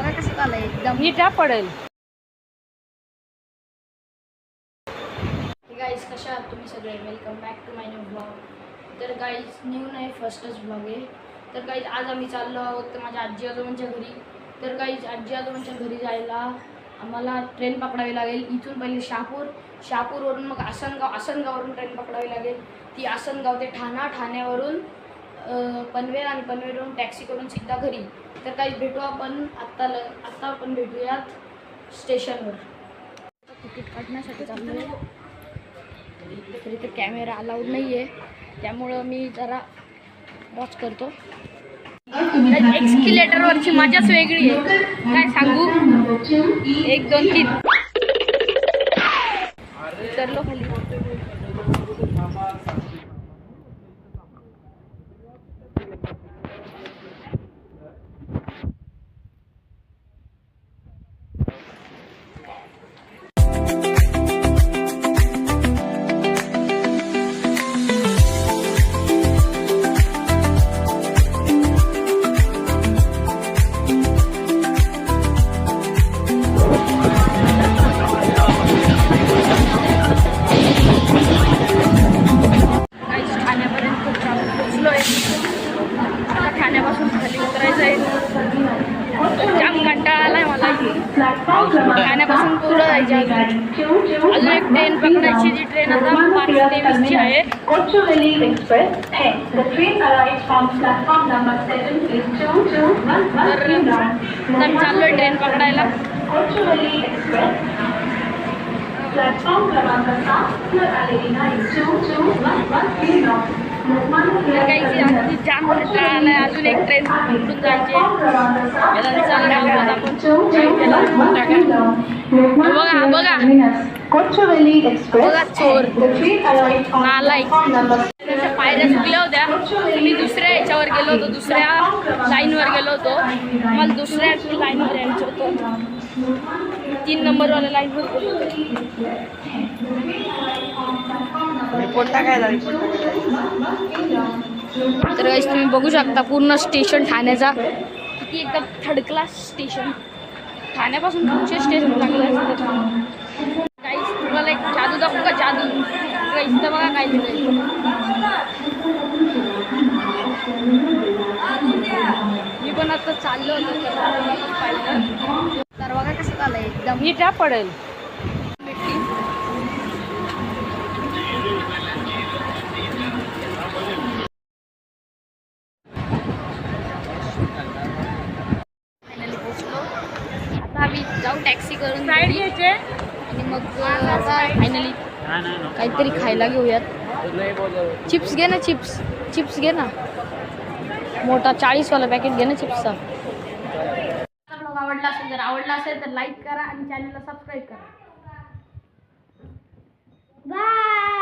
बघा कसं झालंय एकदम नीट पडेल. गाईज कशा आहात तुम्ही सगळे. Welcome back to my new blog. तर गाईज न्यू नाही, फर्स्टच ब्लॉग आहे. तर गाईज आज आम्ही चाललो आहोत तर माझ्या आजी आजोबांच्या घरी. तर गाईज आजी आजोबांच्या घरी जायला आम्हाला ट्रेन पकडावी लागेल. इथून पहिले शहापूरवरून मग आसनगाववरून ट्रेन पकडावी लागेल. ती आसनगाव ते ठाण्यावरून पनवेल आणि पनवेलवरून टॅक्सी करून सीधा घरी. तर गाईज भेटू आपण आत्ता आपण भेटूयात स्टेशनवर. तिकीट काढण्यासाठी चाललो आहे. तर इथे कॅमेरा अलाउड नाही आहे, त्यामुळं मी जरा वॉच करतो. एक्सकिलेटरवरची मजाच वेगळी आहे, काय सांगू. 1 2 3 उतरलो खाली. ठाण्यापासून खाली उतरायचं आहे. जाम कंटाळा आलाय मला. ठाण्यापासून पुढं जायचे. अजून एक ट्रेन पकडायची, जी ट्रेन आता 5:23ची आहे. तर चाललोय ट्रेन पकडायला. प्लॅटफॉर्म क्रमांक 7 आलेली नाही. काही जाम कंटाळा आलाय. अजून एक ट्रेन पकडून जायचे. बघा चोर नालायक. त्याच्या पायऱ्या चुकल्या होत्या. मी दुसऱ्या ह्याच्यावर गेलो होतो, दुसऱ्या लाईनवर गेलो होतो. मला दुसऱ्या लाईनवर यायचं होतं. 3 नंबरवाल्या लाईनवर गेलो होतो. तर गाईस तुम्ही बघू शकता पूर्ण स्टेशन ठाण्याचा किती एकदम थर्ड क्लास स्टेशन. ठाण्यापासून पुढचे स्टेशन लागले असतात. गाईस तुम्हाला एक जादू दाखवू का, जादू. गाईस तर बघा काय लिहिलंय. मी पण आता चाललो होतो पाहिलं. तर बघा कसं झालंय एकदम नीट पडेल. आम्ही जाऊ टॅक्सी करून साईड घ्यायचे आणि मग फायनली काहीतरी खायला घेऊयात. चिप्स घे ना, चिप्स घे ना. मोठा 40वाला पॅकेट घे ना चिप्सचा. ब्लॉग आवडला असेल तर लाईक करा आणि चॅनलला सबस्क्राईब करा. बाय.